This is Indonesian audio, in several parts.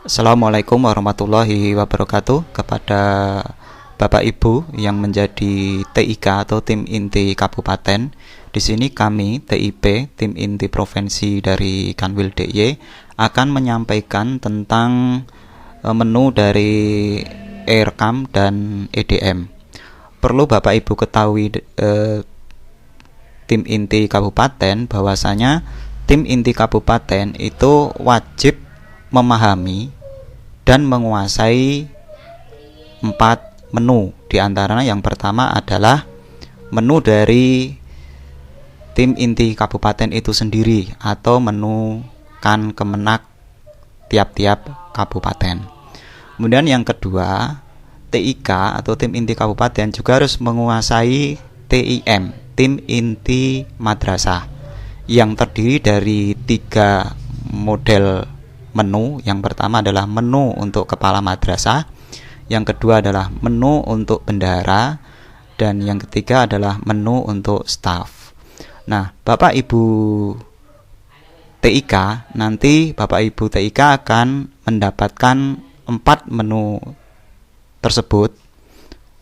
Assalamualaikum warahmatullahi wabarakatuh kepada Bapak Ibu yang menjadi TIK atau tim inti kabupaten. Di sini kami TIP, tim inti provinsi dari Kanwil DIY, akan menyampaikan tentang menu dari ERKAM dan EDM. Perlu Bapak Ibu ketahui tim inti kabupaten bahwasanya tim inti kabupaten itu wajib memahami dan menguasai 4 menu. Di antaranya yang pertama adalah menu dari tim inti kabupaten itu sendiri atau menu kan kemenak tiap-tiap kabupaten. Kemudian yang kedua, TIK atau tim inti kabupaten juga harus menguasai TIM, tim inti madrasah, yang terdiri dari 3 model menu. Yang pertama adalah menu untuk kepala madrasah, yang kedua adalah menu untuk bendahara, dan yang ketiga adalah menu untuk staf. Nah, Bapak Ibu TIK, nanti Bapak Ibu TIK akan mendapatkan 4 menu tersebut,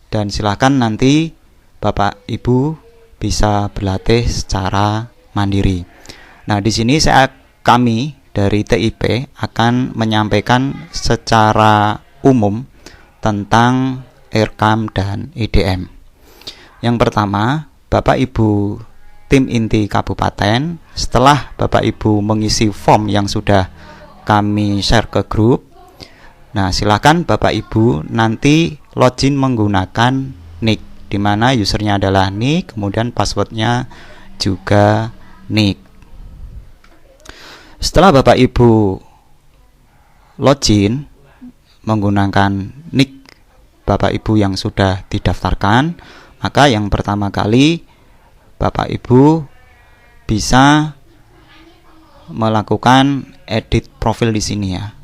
dan silakan nanti Bapak Ibu bisa berlatih secara mandiri. Nah, di sini kami dari TIP akan menyampaikan secara umum tentang ERKAM dan EDM. Yang pertama, Bapak Ibu tim inti kabupaten, setelah Bapak Ibu mengisi form yang sudah kami share ke grup, nah silakan Bapak Ibu nanti login menggunakan nick, di mana usernya adalah nick, kemudian passwordnya juga nick. Setelah Bapak Ibu login menggunakan nick Bapak Ibu yang sudah didaftarkan, maka yang pertama kali Bapak Ibu bisa melakukan edit profil di sini ya,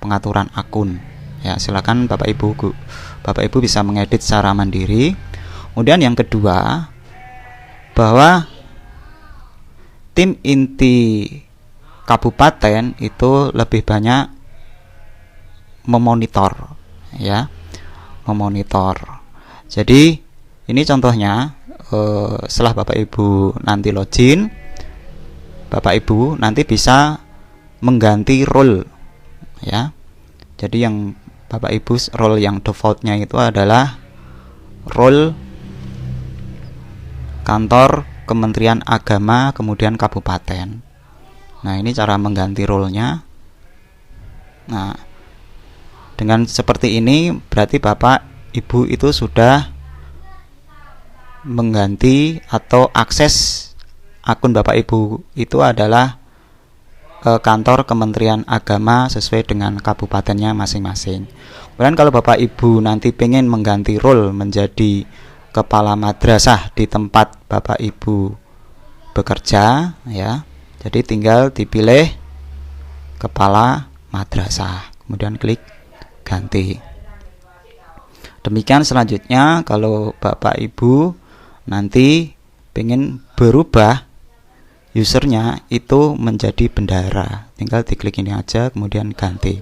pengaturan akun. Ya, silakan Bapak Ibu bisa mengedit secara mandiri. Kemudian yang kedua, bahwa tim inti kabupaten itu lebih banyak memonitor ya, memonitor. Jadi ini contohnya, setelah Bapak Ibu nanti login, Bapak Ibu nanti bisa mengganti role ya. Jadi yang Bapak Ibu role yang defaultnya itu adalah role kantor Kementerian Agama kemudian kabupaten. Nah, ini cara mengganti role-nya. Nah, dengan seperti ini berarti Bapak Ibu itu sudah mengganti atau akses akun Bapak Ibu itu adalah kantor Kementerian Agama sesuai dengan kabupatennya masing-masing. Kemudian kalau Bapak Ibu nanti pengen mengganti role menjadi kepala madrasah di tempat Bapak Ibu bekerja ya, jadi tinggal dipilih kepala madrasah, kemudian klik ganti. Demikian selanjutnya kalau Bapak Ibu nanti pengen berubah usernya itu menjadi bendahara, tinggal diklik ini aja kemudian ganti.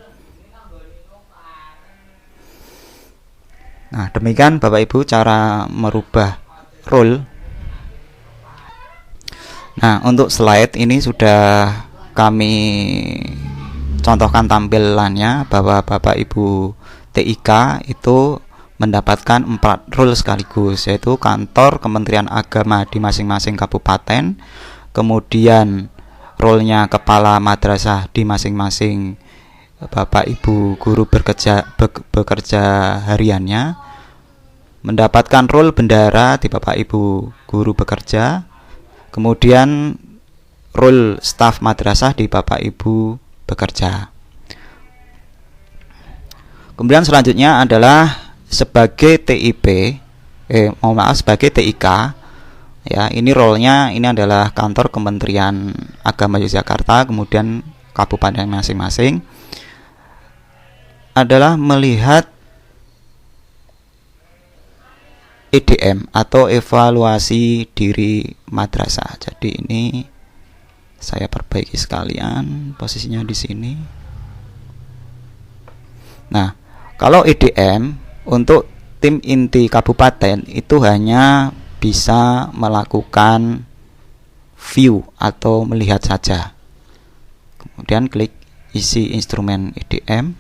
Nah, demikian Bapak Ibu cara merubah role. Nah, untuk slide ini sudah kami contohkan tampilannya bahwa Bapak Ibu TIK itu mendapatkan 4 role sekaligus, yaitu kantor Kementerian Agama di masing-masing kabupaten, kemudian role-nya kepala madrasah di masing-masing Bapak Ibu guru bekerja hariannya, mendapatkan role bendahara di Bapak Ibu guru bekerja, kemudian role staf madrasah di Bapak Ibu bekerja. Kemudian selanjutnya adalah sebagai sebagai TIK ya, ini role-nya ini adalah kantor Kementerian Agama Yogyakarta kemudian kabupaten masing-masing, adalah melihat EDM atau evaluasi diri madrasah. Jadi ini saya perbaiki sekalian posisinya di sini. Nah, kalau IDM untuk tim inti kabupaten itu hanya bisa melakukan view atau melihat saja. Kemudian klik isi instrumen IDM.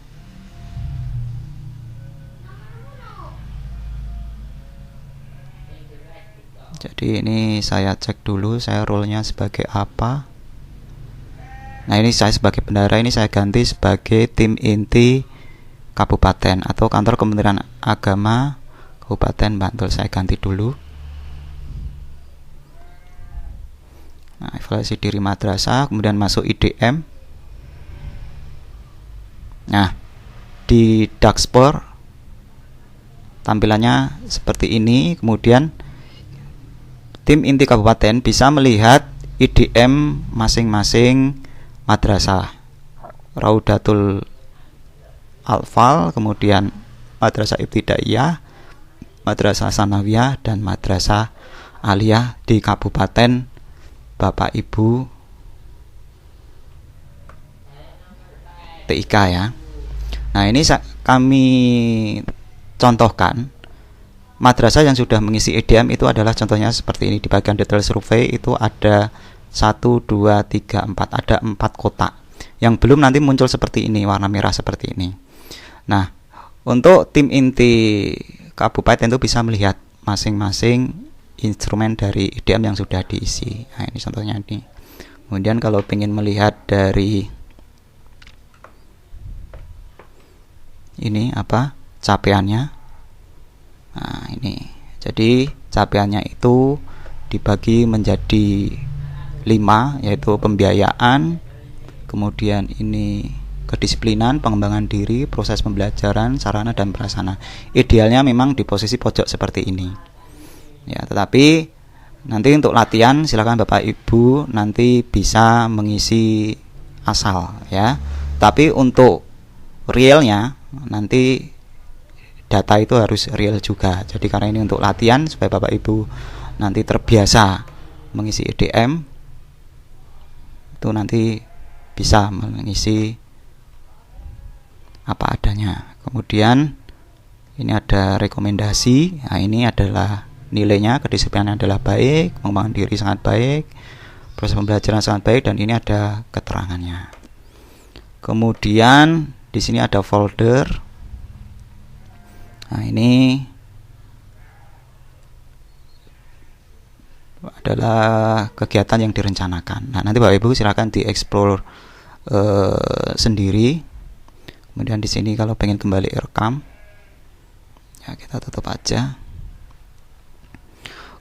Jadi ini saya cek dulu saya role-nya sebagai apa. Nah, ini saya sebagai bendahara, ini saya ganti sebagai tim inti kabupaten atau kantor Kementerian Agama Kabupaten Bantul. Saya ganti dulu. Nah, evaluasi diri madrasah, kemudian masuk IDM. Nah, di dashboard tampilannya seperti ini. Kemudian tim inti kabupaten bisa melihat IDM masing-masing madrasah. Raudatul Alfal, kemudian madrasah Ibtidaiyah, madrasah Sanawiyah, dan madrasah Aliyah di kabupaten Bapak Ibu TIK ya. Nah, ini kami contohkan madrasah yang sudah mengisi IDM itu adalah contohnya seperti ini. Di bagian detail survei itu ada 1, 2, 3, 4, ada 4 kotak. Yang belum nanti muncul seperti ini, warna merah seperti ini. Nah, untuk tim inti kabupaten itu bisa melihat masing-masing instrumen dari IDM yang sudah diisi. Nah, ini contohnya ini. Kemudian kalau ingin melihat dari ini apa capaiannya, nah ini. Jadi capaiannya itu dibagi menjadi 5, yaitu pembiayaan, kemudian ini kedisiplinan, pengembangan diri, proses pembelajaran, sarana dan prasarana. Idealnya memang di posisi pojok seperti ini. Ya, tetapi nanti untuk latihan silakan Bapak Ibu nanti bisa mengisi asal ya. Tapi untuk realnya nanti data itu harus real juga. Jadi karena ini untuk latihan supaya Bapak Ibu nanti terbiasa mengisi IDM, itu nanti bisa mengisi apa adanya. Kemudian ini ada rekomendasi. Nah, ini adalah nilainya, kedisiplinan adalah baik, pengembangan diri sangat baik, proses pembelajaran sangat baik, dan ini ada keterangannya. Kemudian di sini ada folder. Nah, ini adalah kegiatan yang direncanakan. Nah, nanti Bapak Ibu silakan dieksplor sendiri. Kemudian di sini kalau pengen kembali rekam, ya kita tutup aja.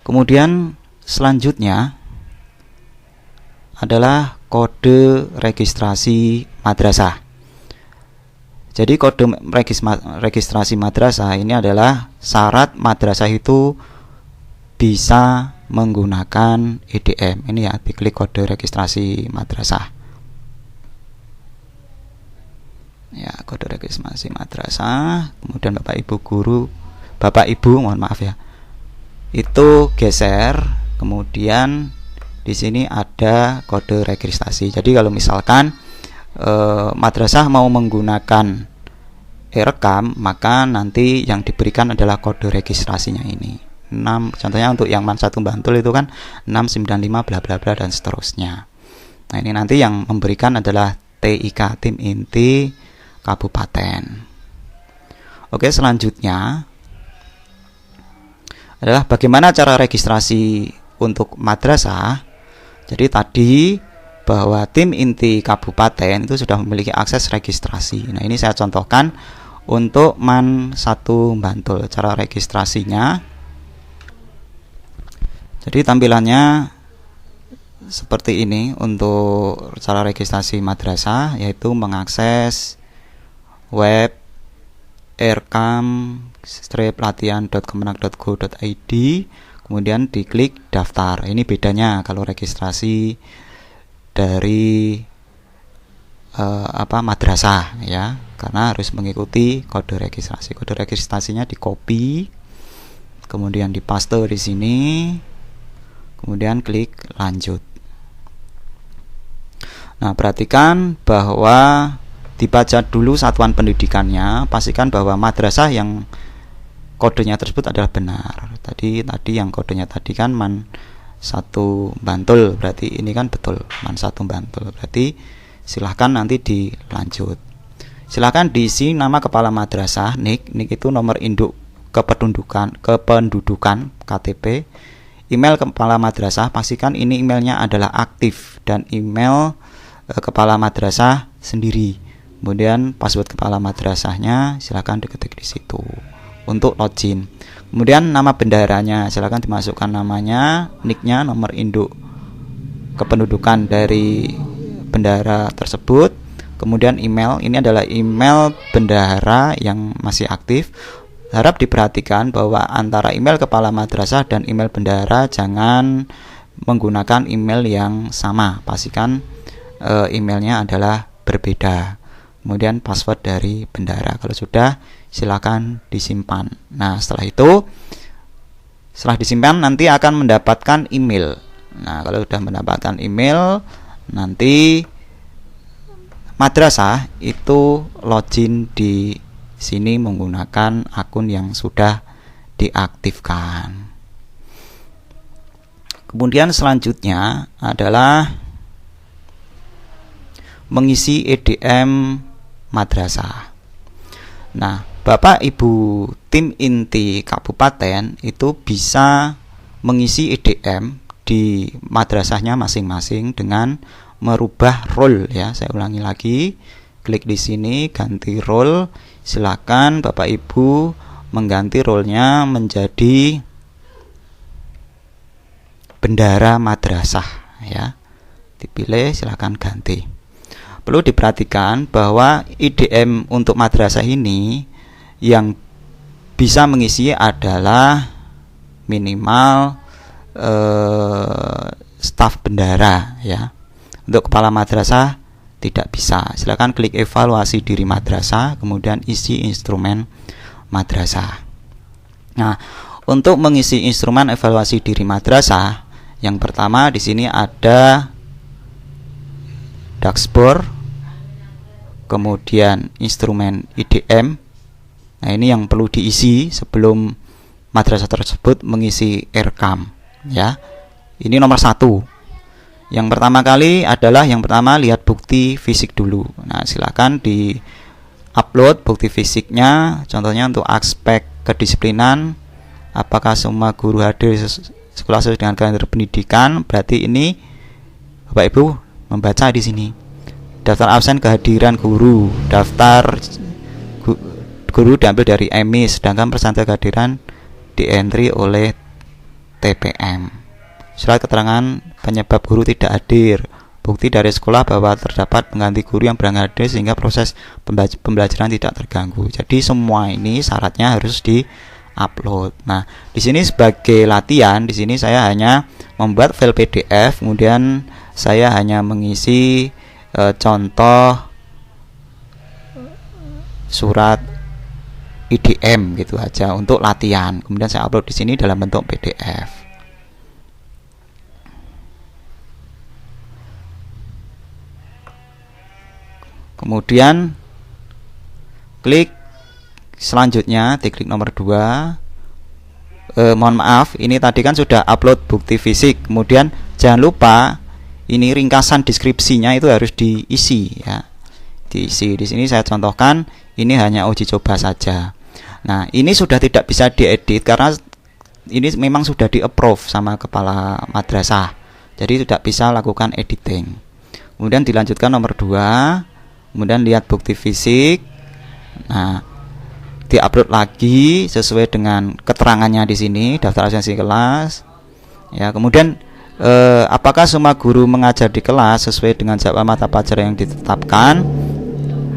Kemudian selanjutnya adalah kode registrasi madrasah. Jadi kode registrasi madrasah ini adalah syarat madrasah itu bisa menggunakan IDM. Ini ya, diklik kode registrasi madrasah. Ya, kode registrasi madrasah. Kemudian Bapak Ibu mohon maaf ya, itu geser. Kemudian di sini ada kode registrasi. Jadi kalau misalkan madrasah mau menggunakan rekam, maka nanti yang diberikan adalah kode registrasinya ini 6. Contohnya untuk yang MAN 1 Bantul itu kan 695 bla bla bla dan seterusnya. Nah, ini nanti yang memberikan adalah TIK, tim inti kabupaten. Oke, selanjutnya adalah bagaimana cara registrasi untuk madrasah. Jadi tadi bahwa tim inti kabupaten itu sudah memiliki akses registrasi. Nah, ini saya contohkan untuk MAN 1 Bantul. Cara registrasinya, jadi tampilannya seperti ini untuk cara registrasi madrasah, yaitu mengakses web erkam-latihan.kemenag.go.id, kemudian diklik daftar. Ini bedanya kalau registrasi dari madrasah ya, karena harus mengikuti kode registrasi. Kode registrasinya di copy, kemudian dipaste di sini, kemudian klik lanjut. Nah, perhatikan bahwa dibaca dulu satuan pendidikannya, pastikan bahwa madrasah yang kodenya tersebut adalah benar. Tadi yang kodenya tadi kan Man 1 Bantul, berarti ini kan betul Man 1 Bantul. Berarti silahkan nanti dilanjut. Silahkan diisi nama kepala madrasah, NIK itu nomor induk kependudukan KTP, email kepala madrasah, pastikan ini emailnya adalah aktif, dan email kepala madrasah sendiri. Kemudian password kepala madrasahnya silakan diketik di situ untuk login. Kemudian nama bendaharanya silakan dimasukkan namanya, nicknya, nomor induk kependudukan dari bendahara tersebut. Kemudian email, ini adalah email bendahara yang masih aktif. Harap diperhatikan bahwa antara email kepala madrasah dan email bendahara jangan menggunakan email yang sama. Pastikan emailnya adalah berbeda. Kemudian password dari bendahara. Kalau sudah, silakan disimpan. Nah, setelah disimpan nanti akan mendapatkan email. Nah, kalau sudah mendapatkan email, nanti madrasah itu login di sini menggunakan akun yang sudah diaktifkan. Kemudian selanjutnya adalah mengisi EDM madrasah. Nah, Bapak Ibu tim inti kabupaten itu bisa mengisi EDM di madrasahnya masing-masing dengan merubah role ya. Saya ulangi lagi, klik di sini ganti role. Silakan Bapak Ibu mengganti role-nya menjadi bendahara madrasah ya. Dipilih, silakan ganti. Perlu diperhatikan bahwa IDM untuk madrasah ini yang bisa mengisi adalah minimal staf bendahara ya. Untuk kepala madrasah tidak bisa. Silakan klik evaluasi diri madrasah, kemudian isi instrumen madrasah. Nah, untuk mengisi instrumen evaluasi diri madrasah, yang pertama di sini ada dashboard, kemudian instrumen IDM. Nah, ini yang perlu diisi sebelum madrasah tersebut mengisi RKAM ya. Ini nomor 1. Yang pertama kali adalah lihat bukti fisik dulu. Nah, silakan di upload bukti fisiknya. Contohnya untuk aspek kedisiplinan, apakah semua guru hadir sekolah sesuai dengan kalender pendidikan. Berarti ini Bapak Ibu membaca di sini. Daftar absen kehadiran guru, daftar guru diambil dari EMI, sedangkan persentase kehadiran di-entry oleh TPM. Surat keterangan penyebab guru tidak hadir, bukti dari sekolah bahwa terdapat pengganti guru yang berangkat hadir sehingga proses pembelajaran tidak terganggu. Jadi semua ini syaratnya harus di-upload. Nah, di sini sebagai latihan, di sini saya hanya membuat file PDF, kemudian saya hanya mengisi contoh surat IDM gitu aja untuk latihan. Kemudian saya upload di sini dalam bentuk PDF. Kemudian klik selanjutnya, diklik nomor 2. Mohon maaf, ini tadi kan sudah upload bukti fisik. Kemudian jangan lupa ini ringkasan deskripsinya itu harus diisi ya. Diisi. Di sini saya contohkan, ini hanya uji coba saja. Nah, ini sudah tidak bisa diedit karena ini memang sudah di-approve sama kepala madrasah. Jadi tidak bisa lakukan editing. Kemudian dilanjutkan nomor 2. Kemudian lihat bukti fisik. Nah, diupload lagi sesuai dengan keterangannya di sini, daftar absensi kelas. Ya, kemudian apakah semua guru mengajar di kelas sesuai dengan jadwal mata pelajaran yang ditetapkan?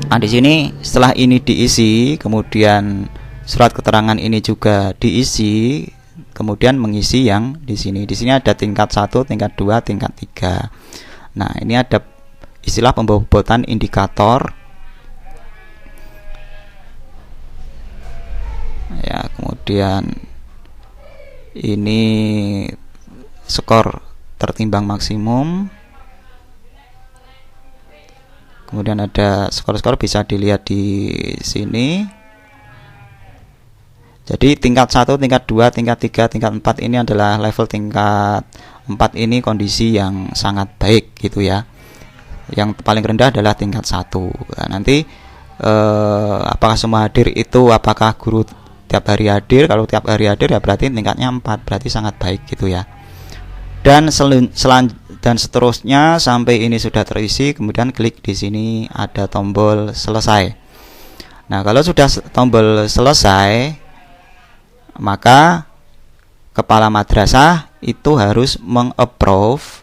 Nah, di sini setelah ini diisi, kemudian surat keterangan ini juga diisi, kemudian mengisi yang di sini. Di sini ada tingkat 1, tingkat 2, tingkat 3. Nah, ini ada istilah pembobotan indikator. Ya, kemudian ini skor tertimbang maksimum. Kemudian ada skor-skor bisa dilihat di sini. Jadi tingkat 1, tingkat 2, tingkat 3, tingkat 4 ini adalah level tingkat 4 ini kondisi yang sangat baik gitu ya. Yang paling rendah adalah tingkat 1. Nah, nanti apakah semua hadir itu, apakah guru tiap hari hadir? Kalau tiap hari hadir ya berarti tingkatnya 4, berarti sangat baik gitu ya. Dan seterusnya sampai ini sudah terisi, kemudian klik di sini ada tombol selesai. Nah, kalau sudah tombol selesai, maka kepala madrasah itu harus mengapprove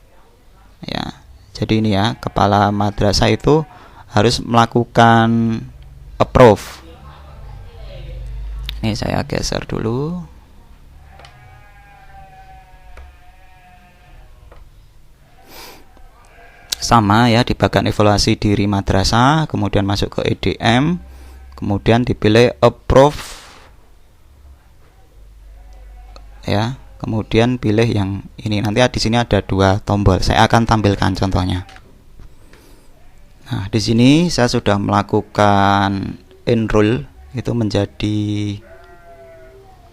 ya. Jadi ini ya, kepala madrasah itu harus melakukan approve. Ini saya geser dulu. Sama ya, di bagian evaluasi diri madrasah, kemudian masuk ke EDM, kemudian dipilih approve ya, kemudian pilih yang ini. Nanti di sini ada 2 tombol, saya akan tampilkan contohnya. Nah, di sini saya sudah melakukan enroll, itu menjadi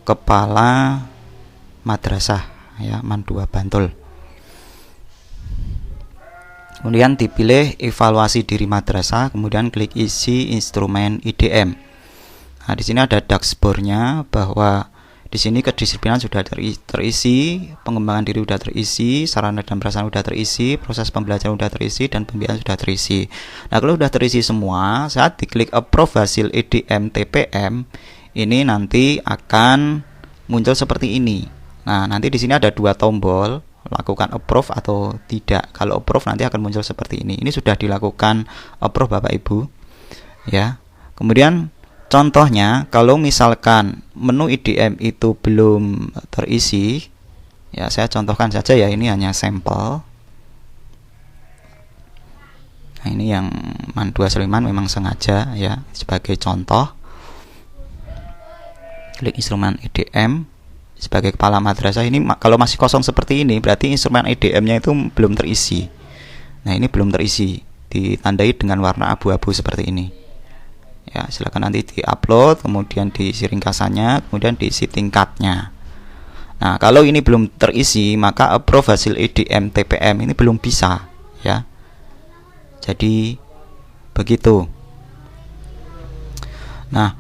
kepala madrasah ya, MAN 2 Bantul. Kemudian dipilih evaluasi diri madrasah, kemudian klik isi instrumen IDM. Nah, di sini ada dashboardnya, bahwa di sini kedisiplinan sudah terisi, pengembangan diri sudah terisi, sarana dan prasarana sudah terisi, proses pembelajaran sudah terisi, dan pembiayaan sudah terisi. Nah, kalau sudah terisi semua, saat diklik approve hasil EDM TPM, ini nanti akan muncul seperti ini. Nah, nanti di sini ada 2 tombol, lakukan approve atau tidak. Kalau approve nanti akan muncul seperti ini. Ini sudah dilakukan approve Bapak Ibu ya. Kemudian contohnya, kalau misalkan menu IDM itu belum terisi ya, saya contohkan saja ya, ini hanya sampel. Nah, ini yang MAN 2 Sleman memang sengaja ya sebagai contoh. Klik instrumen IDM sebagai kepala madrasah. Ini kalau masih kosong seperti ini, berarti instrumen IDM-nya itu belum terisi. Nah, ini belum terisi, ditandai dengan warna abu-abu seperti ini. Ya, silakan nanti di-upload, kemudian diisi ringkasannya, kemudian diisi tingkatnya. Nah, kalau ini belum terisi, maka approve hasil EDM TPM ini belum bisa ya. Jadi begitu. Nah,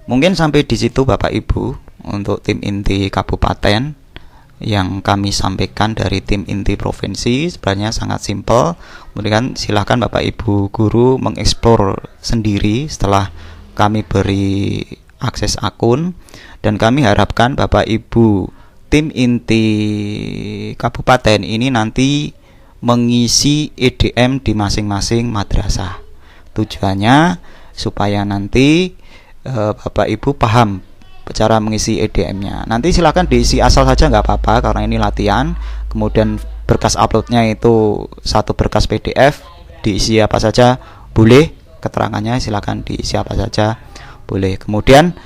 mungkin sampai di situ Bapak Ibu untuk tim inti kabupaten yang kami sampaikan dari tim inti provinsi. Sebenarnya sangat simpel. Kemudian silahkan Bapak Ibu guru mengeksplor sendiri setelah kami beri akses akun, dan kami harapkan Bapak Ibu tim inti kabupaten ini nanti mengisi EDM di masing-masing madrasah. Tujuannya supaya nanti Bapak Ibu paham cara mengisi EDM-nya. Nanti silakan diisi asal saja nggak apa-apa, karena ini latihan. Kemudian berkas uploadnya itu 1 berkas PDF, diisi apa saja boleh, keterangannya silakan diisi apa saja boleh. Kemudian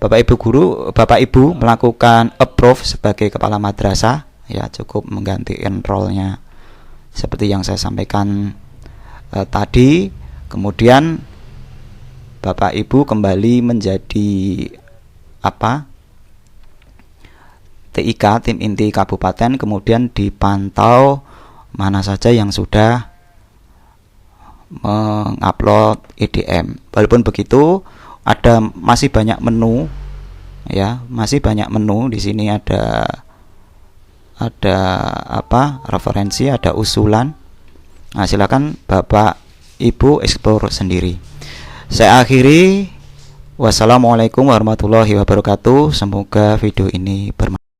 Bapak Ibu guru, Bapak Ibu melakukan approve sebagai kepala madrasah ya, cukup mengganti enroll-nya seperti yang saya sampaikan tadi. Kemudian Bapak Ibu kembali menjadi TIK, tim inti kabupaten, kemudian dipantau mana saja yang sudah mengupload EDM. Walaupun begitu, masih banyak menu ya, masih banyak menu. Di sini ada referensi, ada usulan. Nah, silakan Bapak Ibu explore sendiri. Saya akhiri. Wassalamualaikum warahmatullahi wabarakatuh. Semoga video ini bermanfaat.